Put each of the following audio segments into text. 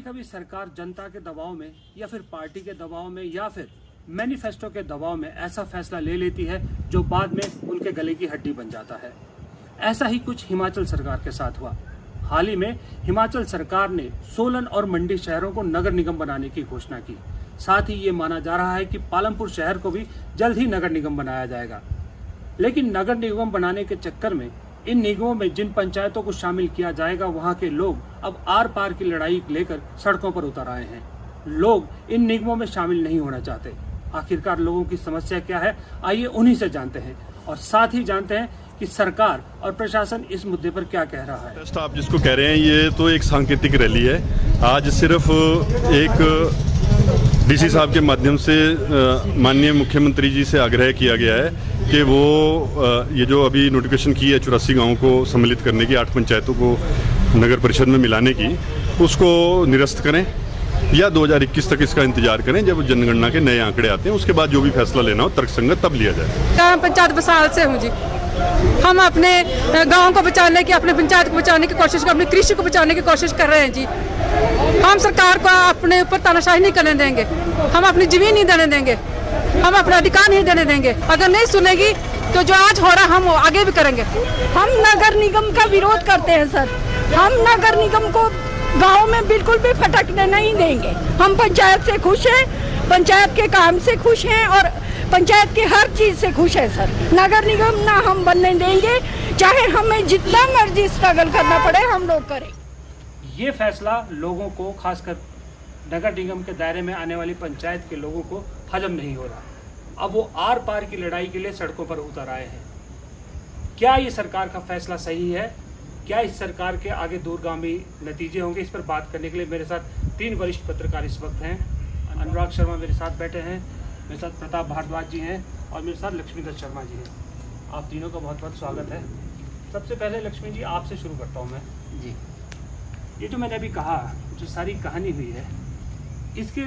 कभी सरकार जनता के दबाव में या फिर पार्टी के दबाव में या फिर मैनिफेस्टो के दबाव में ऐसा फैसला ले लेती है जो बाद में उनके गले की हड्डी बन जाता है। ऐसा ही कुछ हिमाचल सरकार के साथ हुआ। हाल ही में हिमाचल सरकार ने सोलन और मंडी शहरों को नगर निगम बनाने की घोषणा की। साथ ही ये माना जा रहा है कि पालमपुर शहर को भी जल्द ही नगर निगम बनाया जाएगा। लेकिन नगर निगम बनाने के चक्कर में इन निगमों में जिन पंचायतों को शामिल किया जाएगा, वहां के लोग अब आर पार की लड़ाई लेकर सड़कों पर उतर आए हैं। लोग इन निगमों में शामिल नहीं होना चाहते। आखिरकार लोगों की समस्या क्या है, आइए उन्हीं से जानते हैं और साथ ही जानते हैं कि सरकार और प्रशासन इस मुद्दे पर क्या कह रहा है। आप जिसको कह रहे हैं ये तो एक सांकेतिक रैली है। आज सिर्फ एक डीसी साहब के माध्यम से माननीय मुख्यमंत्री जी से आग्रह किया गया है कि वो ये जो अभी नोटिफिकेशन की है 84 गाँव को सम्मिलित करने की, 8 पंचायतों को नगर परिषद में मिलाने की, उसको निरस्त करें या 2021 तक इसका इंतजार करें। जब जनगणना के नए आंकड़े आते हैं उसके बाद जो भी फैसला लेना हो तर्कसंगत तब लिया जाए। पंचायत साल से हूँ जी, हम अपने गांव को बचाने की, अपने पंचायत को बचाने की कोशिश, अपनी कृषि को बचाने की कोशिश कर रहे हैं जी। हम सरकार को अपने ऊपर तानाशाही नहीं करने देंगे, हम अपनी जमीन नहीं देने देंगे, हम अपना अधिकार नहीं देने देंगे। अगर नहीं सुनेगी तो जो आज हो रहा है हम आगे भी करेंगे। हम नगर निगम का विरोध करते हैं सर। हम नगर निगम को गांव में बिल्कुल भी फटकने नहीं देंगे। हम पंचायत से खुश हैं, पंचायत के काम से खुश हैं और पंचायत की हर चीज से खुश है सर। नगर निगम ना हम बनने देंगे, चाहे हमें जितना मर्जी स्ट्रगल करना पड़े हम लोग करें। ये फैसला लोगों को, खासकर नगर निगम के दायरे में आने वाली पंचायत के लोगों को हजम नहीं हो रहा। अब वो आर पार की लड़ाई के लिए सड़कों पर उतर आए हैं। क्या ये सरकार का फैसला सही है? क्या इस सरकार के आगे दूरगामी नतीजे होंगे? इस पर बात करने के लिए मेरे साथ 3 वरिष्ठ पत्रकार इस वक्त हैं। अनुराग शर्मा मेरे साथ बैठे हैं, मेरे साथ प्रताप भारद्वाज जी हैं और मेरे साथ लक्ष्मीदत्त शर्मा जी हैं। आप तीनों का बहुत बहुत स्वागत है। सबसे पहले लक्ष्मी जी, आपसे शुरू करता हूँ मैं जी। ये जो मैंने अभी कहा, जो सारी कहानी हुई है, इसके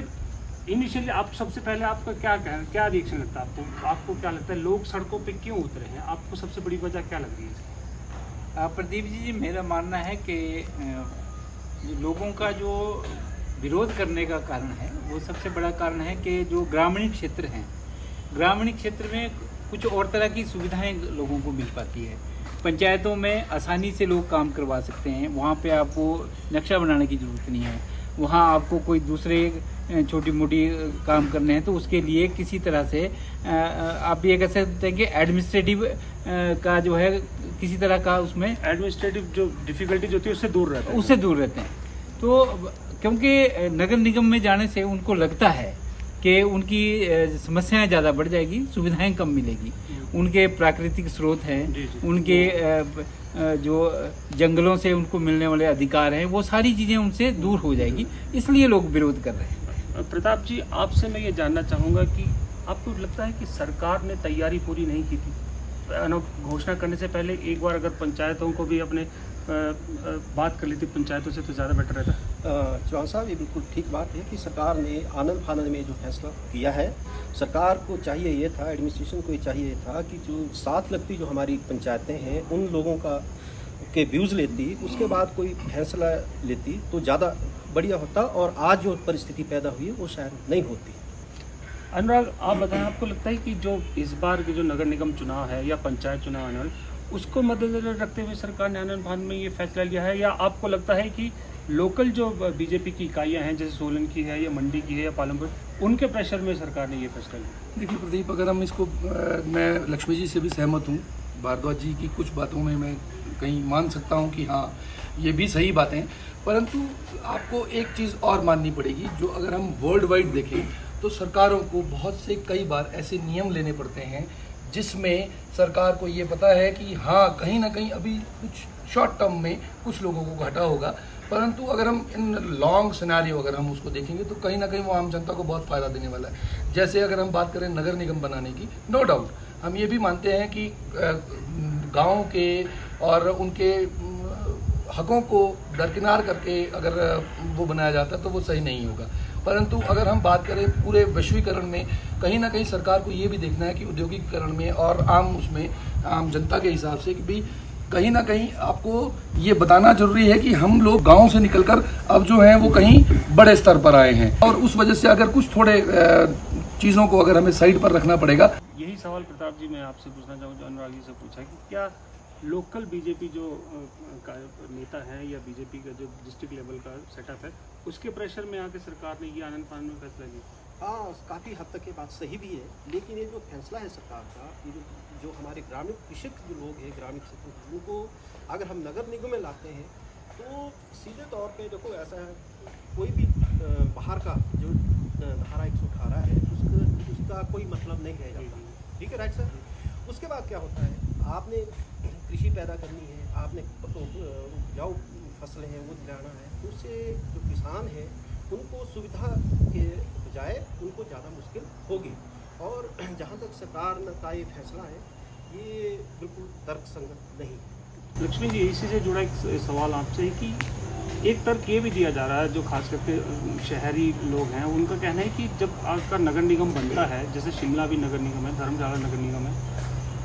इनिशियली आप सबसे पहले आपका क्या रिएक्शन लगता है आपको क्या लगता है लोग सड़कों पे क्यों उतरे हैं? आपको सबसे बड़ी वजह क्या लग रही है? प्रदीप जी, मेरा मानना है कि लोगों का जो विरोध करने का कारण है वो सबसे बड़ा कारण है कि जो ग्रामीण क्षेत्र हैं, ग्रामीण क्षेत्र में कुछ और तरह की सुविधाएं लोगों को मिल पाती है। पंचायतों में आसानी से लोग काम करवा सकते हैं, वहाँ पे आपको नक्शा बनाने की ज़रूरत नहीं है। वहाँ आपको कोई दूसरे छोटी मोटी काम करने हैं तो उसके लिए किसी तरह से आप ये कह सकते हैं कि एडमिनिस्ट्रेटिव का जो है किसी तरह का उसमें एडमिनिस्ट्रेटिव जो डिफिकल्टीज होती है उससे दूर रहते हैं। तो क्योंकि नगर निगम में जाने से उनको लगता है कि उनकी समस्याएं ज़्यादा बढ़ जाएगी, सुविधाएं कम मिलेगी। उनके प्राकृतिक स्रोत हैं, उनके जो जंगलों से उनको मिलने वाले अधिकार हैं, वो सारी चीज़ें उनसे दूर हो जाएगी, इसलिए लोग विरोध कर रहे हैं। प्रताप जी, आपसे मैं ये जानना चाहूँगा कि आपको लगता है कि सरकार ने तैयारी पूरी नहीं की थी? घोषणा करने से पहले एक बार अगर पंचायतों को भी अपने बात कर ली थी पंचायतों से तो ज़्यादा बेटर रहता। चौहान साहब, ये बिल्कुल ठीक बात है कि सरकार ने आनंद फानंद में जो फैसला किया है, सरकार को चाहिए ये था, एडमिनिस्ट्रेशन को ये चाहिए था कि जो साथ लगती जो हमारी पंचायतें हैं उन लोगों के व्यूज़ लेती, उसके बाद कोई फैसला लेती तो ज़्यादा बढ़िया होता और आज जो परिस्थिति पैदा हुई है वो शायद नहीं होती। अनुराग, आप बताएं, आपको लगता है कि जो इस बार के जो नगर निगम चुनाव है या पंचायत चुनाव आने वाले, उसको मद्देनजर रखते हुए सरकार ने आनंद फानंद में ये फैसला लिया है, या आपको लगता है कि लोकल जो बीजेपी की इकाइयाँ हैं जैसे सोलन की है या मंडी की है या पालमपुर, उनके प्रेशर में सरकार ने ये फैसला लिया? देखिए प्रदीप, अगर हम इसको, मैं लक्ष्मी जी से भी सहमत हूँ, भारद्वाज जी की कुछ बातों में मैं कहीं मान सकता हूँ कि हाँ ये भी सही बातें, परंतु आपको एक चीज़ और माननी पड़ेगी। जो अगर हम वर्ल्ड वाइड देखें तो सरकारों को बहुत से कई बार ऐसे नियम लेने पड़ते हैं जिसमें सरकार को ये पता है कि हाँ कहीं ना कहीं अभी कुछ शॉर्ट टर्म में कुछ लोगों को घाटा होगा, परंतु अगर हम इन लॉन्ग सिनेरियो अगर हम उसको देखेंगे तो कहीं ना कहीं वो आम जनता को बहुत फ़ायदा देने वाला है। जैसे अगर हम बात करें नगर निगम बनाने की, नो डाउट हम ये भी मानते हैं कि गाँव के और उनके हकों को दरकिनार करके अगर वो बनाया जाता है तो वो सही नहीं होगा। परंतु अगर हम बात करें पूरे वैश्वीकरण में, कहीं ना कहीं सरकार को ये भी देखना है कि औद्योगिकरण में और आम जनता के हिसाब से कि भाई कहीं ना कहीं आपको ये बताना जरूरी है कि हम लोग गांव से निकलकर अब जो है वो कहीं बड़े स्तर पर आए हैं, और उस वजह से अगर कुछ थोड़े चीज़ों को अगर हमें साइड पर रखना पड़ेगा। यही सवाल प्रताप जी मैं आपसे पूछना चाहूँ, जो अनुराग जी से पूछा कि क्या लोकल बीजेपी जो नेता हैं या बीजेपी का जो डिस्ट्रिक्ट लेवल का सेटअप है, उसके प्रेशर में आके सरकार ने ये आनंद फानंद में फैसला लिया? हाँ, काफ़ी हद तक ये बात सही भी है, लेकिन ये जो फैसला है सरकार का, ये जो हमारे ग्रामीण कृषक जो लोग हैं ग्रामीण क्षेत्र के, उनको अगर हम नगर निगम में लाते हैं तो सीधे तौर पे देखो ऐसा है, कोई भी बाहर का जो धारा 118 है उसका कोई मतलब नहीं रह जाता। ठीक है, राइट सर। उसके बाद क्या होता है, आपने कृषि पैदा करनी है, आपने उपजाऊ फसलें हैं वो दिलाना है, तो उससे जो किसान है उनको सुविधा के बजाय उनको ज़्यादा मुश्किल होगी। और जहाँ तक सरकार का ये फैसला है, ये बिल्कुल तर्कसंगत नहीं है। लक्ष्मी जी, इसी से जुड़ा एक सवाल आपसे है कि एक तर्क ये भी दिया जा रहा है, जो खास करके शहरी लोग हैं उनका कहना है कि जब आपका नगर निगम बनता है, जैसे शिमला भी नगर निगम है, धर्मशाला नगर निगम है,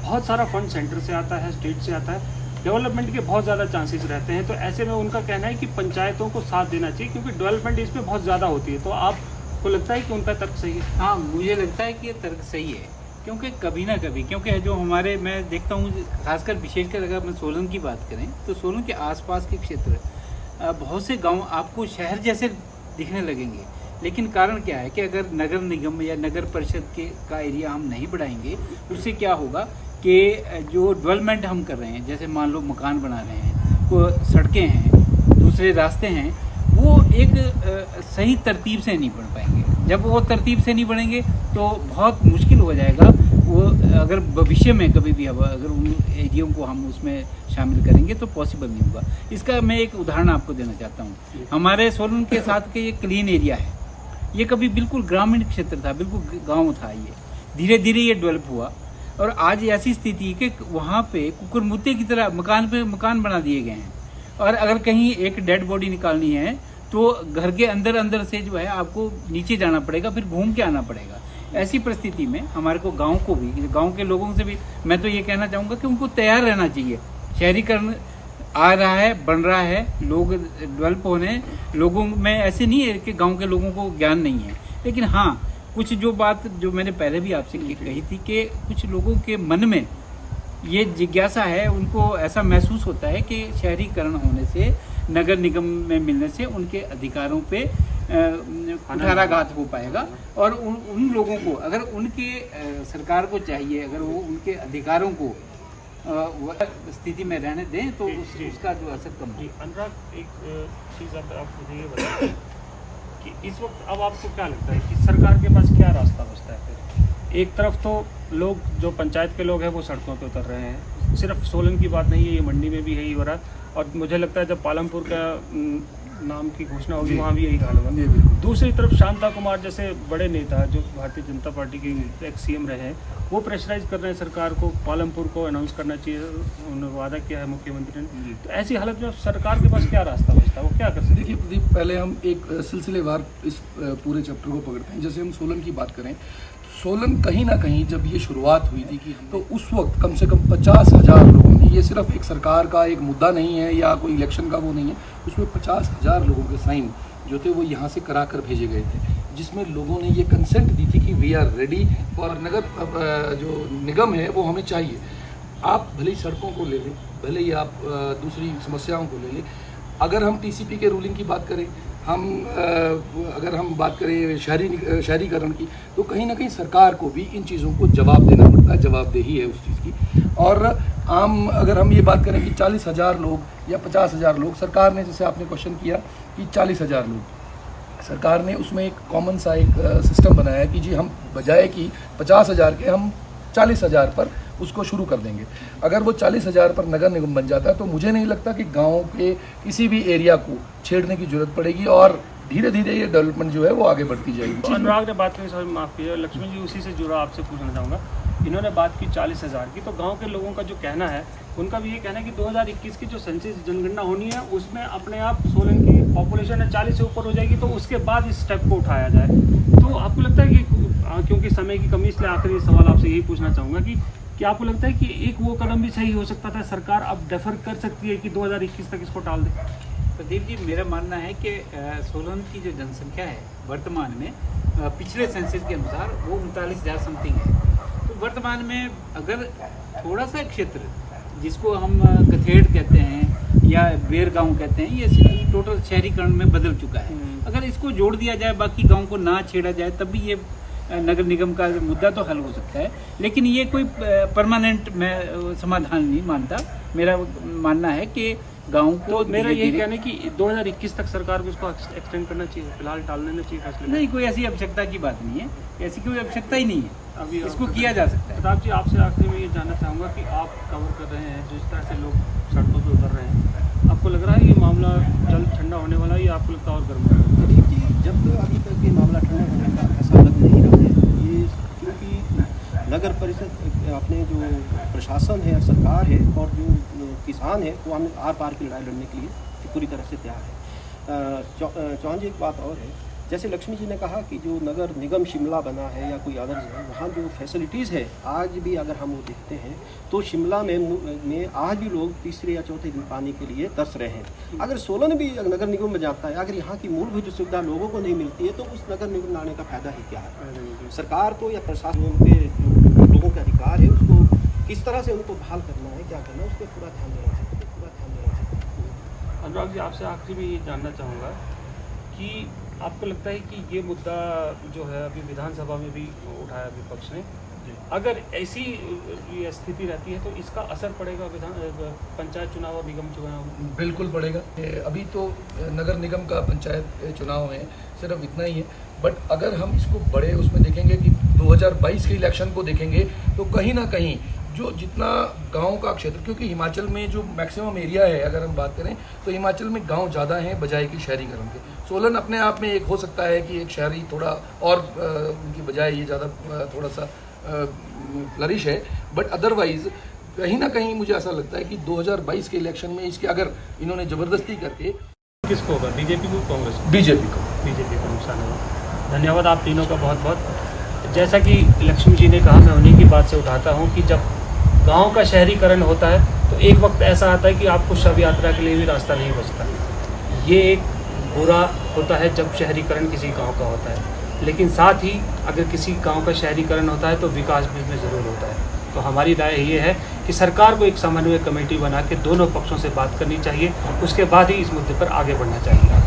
बहुत सारा फंड सेंटर से आता है, स्टेट से आता है, डेवलपमेंट के बहुत ज़्यादा चांसेस रहते हैं। तो ऐसे में उनका कहना है कि पंचायतों को साथ देना चाहिए, क्योंकि डेवलपमेंट इसमें बहुत ज़्यादा होती है। तो आपको लगता है कि उनका तर्क सही है? हाँ, मुझे लगता है कि ये तर्क सही है, क्योंकि कभी ना कभी, क्योंकि जो हमारे, मैं देखता हूँ खासकर विशेषकर अगर मैं सोलन की बात करें तो सोलन के आसपास के क्षेत्र बहुत से गांव आपको शहर जैसे दिखने लगेंगे, लेकिन कारण क्या है कि अगर नगर निगम या नगर परिषद का एरिया हम नहीं बढ़ाएंगे, उससे क्या होगा कि जो डेवलपमेंट हम कर रहे हैं, जैसे मान लो मकान बना रहे हैं, को सड़कें हैं, दूसरे रास्ते हैं, वो एक सही तरतीब से नहीं बढ़ पाएंगे। जब वो तरतीब से नहीं बढ़ेंगे तो बहुत मुश्किल हो जाएगा। वो अगर भविष्य में कभी भी अगर उन एरियो को हम उसमें शामिल करेंगे तो पॉसिबल नहीं होगा। इसका मैं एक उदाहरण आपको देना चाहता हूँ। हमारे सोलन के साथ के ये क्लीन एरिया है, ये कभी बिल्कुल ग्रामीण क्षेत्र था, बिल्कुल गाँव था। ये धीरे धीरे ये डेवलप हुआ और आज ऐसी स्थिति है कि वहाँ पे कुकुरमुत्ते की तरह मकान पे मकान बना दिए गए हैं। और अगर कहीं एक डेड बॉडी निकालनी है तो घर के अंदर अंदर से जो है आपको नीचे जाना पड़ेगा, फिर घूम के आना पड़ेगा। ऐसी परिस्थिति में हमारे को गांव को भी, गांव के लोगों से भी मैं तो ये कहना चाहूँगा कि उनको तैयार रहना चाहिए। शहरीकरण आ रहा है, बन रहा है, लोग डेवलप हो रहे हैं, लोगों में ऐसे नहीं है कि गाँव के लोगों को ज्ञान नहीं है। लेकिन हाँ, कुछ जो बात जो मैंने पहले भी आपसे कही थी कि कुछ लोगों के मन में ये जिज्ञासा है, उनको ऐसा महसूस होता है कि शहरीकरण होने से, नगर निगम में मिलने से उनके अधिकारों पे कुठाराघात हो पाएगा। और उन लोगों को अगर उनके सरकार को चाहिए, अगर वो उनके अधिकारों को स्थिति में रहने दें तो उसका जो असर कम हो। अनुराग, एक चीज़ आप मुझे ये बताइए कि इस वक्त अब आपको क्या लगता है कि सरकार के पास क्या रास्ता बचता है? फिर एक तरफ तो लोग, जो पंचायत के लोग हैं, वो सड़कों पे उतर रहे हैं। सिर्फ सोलन की बात नहीं है, ये मंडी में भी यही हो रहा है। और मुझे लगता है जब पालमपुर का नाम की घोषणा होगी वहाँ भी यही हाल होगा। दूसरी तरफ शांता कुमार जैसे बड़े नेता जो भारतीय जनता पार्टी के एक्स सीएम रहे हैं, वो प्रेशराइज कर रहे हैं सरकार को, पालमपुर को अनाउंस करना चाहिए, उन्होंने वादा किया है मुख्यमंत्री ने। तो ऐसी हालत में सरकार के पास क्या रास्ता बचता है, वो क्या कर सकते हैं? देखिए प्रदीप, पहले हम एक सिलसिलेवार इस पूरे चैप्टर को पकड़ते हैं। जैसे हम सोलन की बात करें, सोलन कहीं ना कहीं जब ये शुरुआत हुई थी कि तो उस वक्त कम से कम 50,000 लोगों ने, ये सिर्फ एक सरकार का एक मुद्दा नहीं है या कोई इलेक्शन का वो नहीं है, उसमें 50,000 लोगों के साइन जो थे वो यहाँ से करा कर भेजे गए थे, जिसमें लोगों ने ये कंसेंट दी थी कि वी आर रेडी और नगर जो निगम है वो हमें चाहिए। आप भले ही सड़कों को ले लें, भले ही आप दूसरी समस्याओं को ले लें। अगर हम टीसीपी के रूलिंग की बात करें, अगर हम बात करें शहरीकरण की, तो कहीं ना कहीं सरकार को भी इन चीज़ों को जवाब देना पड़ता है, जवाबदेही है उस चीज़ की। और अगर हम ये बात करें कि 40,000 लोग या 50,000 लोग, सरकार ने, जैसे आपने क्वेश्चन किया कि 40,000 लोग, सरकार ने उसमें एक कॉमन सा एक सिस्टम बनाया कि जी हम बजाय कि 50,000 के हम 40,000 पर उसको शुरू कर देंगे। अगर वो 40,000 पर नगर निगम बन जाता है तो मुझे नहीं लगता कि गाँव के किसी भी एरिया को छेड़ने की जरूरत पड़ेगी और धीरे धीरे ये डेवलपमेंट जो है वो आगे बढ़ती जाएगी। तो अनुराग ने बात की, सॉरी माफ़ कीजिए लक्ष्मी जी, उसी से जुड़ा आपसे पूछना चाहूँगा। इन्होंने बात की 40,000 की, तो गांव के लोगों का जो कहना है, उनका भी ये कहना है कि 2021 की जो सेंसस जनगणना होनी है उसमें अपने आप सोलन की पॉपुलेशन 40 से ऊपर हो जाएगी, तो उसके बाद इस स्टेप को उठाया जाए। तो आपको लगता है कि क्योंकि समय की कमी, इसलिए आखिरी सवाल आपसे यही पूछना चाहूँगा कि क्या आपको लगता है कि एक वो कदम भी सही हो सकता था, सरकार अब डेफर कर सकती है कि 2021 तक इसको टाल दे? प्रदीप जी, मेरा मानना है कि सोलन की जो जनसंख्या है वर्तमान में पिछले सेंसस के अनुसार वो 39,000 समथिंग है। तो वर्तमान में अगर थोड़ा सा क्षेत्र जिसको हम गथेड़ कहते हैं या बेर गांव कहते हैं, ये टोटल शहरीकरण में बदल चुका है। अगर इसको जोड़ दिया जाए, बाकी गांव को ना छेड़ा जाए, तब भी ये नगर निगम का मुद्दा तो हल हो सकता है। लेकिन ये कोई परमानेंट मैं समाधान नहीं मानता। मेरा मानना है कि गाँव को तो मेरा यही कहना है कि 2021 तक सरकार को इसको एक्सटेंड करना चाहिए, फिलहाल टाल देना चाहिए फैसले? नहीं, कोई ऐसी आवश्यकता की बात नहीं है, ऐसी कोई आवश्यकता ही नहीं है, अभी इसको किया जा सकता है। प्रताप जी, आपसे आखिरी में ये जानना चाहूँगा कि आप कवर कर रहे हैं, जिस तरह से लोग सड़कों पर उतर रहे हैं, आपको लग रहा है ये मामला जल्द ठंडा होने वाला है या आपको लगता है और गर्म होगा? प्रदीप जी, जब अभी तक ये मामला ठंडा होने का ऐसा लग नहीं रहा है, ये क्योंकि नगर परिषद अपने जो प्रशासन है, सरकार है और जो किसान है, वो हम आर पार की लड़ाई लड़ने के लिए पूरी तरह से तैयार है। चौहान जी, एक बात और है, जैसे लक्ष्मी जी ने कहा कि जो नगर निगम शिमला बना है या कोई अदर है, वहाँ जो फैसिलिटीज़ है आज भी अगर हम वो देखते हैं तो शिमला में आज भी लोग तीसरे या चौथे दिन पानी के लिए तरस रहे हैं। अगर सोलन भी नगर निगम में जाता है, अगर यहाँ की मूलभूत सुविधा लोगों को नहीं मिलती है तो उस नगर निगम में आने का फायदा ही क्या है? सरकार को या प्रशासन के जो लोगों के अधिकार है उसको किस तरह से उनको बहाल करना है, क्या करना है, उस पर पूरा ध्यान देना चाहिए, पूरा ध्यान देना चाहिए। अनुराग जी, आपसे आखिरी में ये जानना चाहूँगा कि आपको लगता है कि ये मुद्दा जो है अभी विधानसभा में भी उठाया विपक्ष ने, अगर ऐसी ये स्थिति रहती है तो इसका असर पड़ेगा पंचायत चुनाव और निगम चुनाव में? बिल्कुल पड़ेगा। अभी तो नगर निगम का पंचायत चुनाव है, सिर्फ इतना ही है। बट अगर हम इसको बड़े उसमें देखेंगे कि 2022 के इलेक्शन को देखेंगे तो कहीं ना कहीं जो जितना गांव का क्षेत्र, क्योंकि हिमाचल में जो मैक्सिमम एरिया है अगर हम बात करें तो हिमाचल में गांव ज़्यादा हैं बजाय कि शहरीकरण के। सोलन अपने आप में एक हो सकता है कि एक शहरी थोड़ा और उनकी बजाय ये ज़्यादा थोड़ा सा फ्लरिश है, बट अदरवाइज़ कहीं ना कहीं मुझे ऐसा लगता है कि 2022 के इलेक्शन में इसके अगर इन्होंने ज़बरदस्ती करके किसको होगा, बीजेपी को, कांग्रेस को? बीजेपी को नुकसान होगा। धन्यवाद आप तीनों का बहुत बहुत। जैसा कि लक्ष्मी जी ने कहा, मैं उन्हीं की बात से उठाता हूँ कि जब गांव का शहरीकरण होता है तो एक वक्त ऐसा आता है कि आपको शव यात्रा के लिए भी रास्ता नहीं बचता। ये एक बुरा होता है जब शहरीकरण किसी गांव का होता है, लेकिन साथ ही अगर किसी गांव का शहरीकरण होता है तो विकास भी इसमें ज़रूर होता है। तो हमारी राय ये है कि सरकार को एक समन्वय कमेटी बना के दोनों पक्षों से बात करनी चाहिए, उसके बाद ही इस मुद्दे पर आगे बढ़ना चाहिए।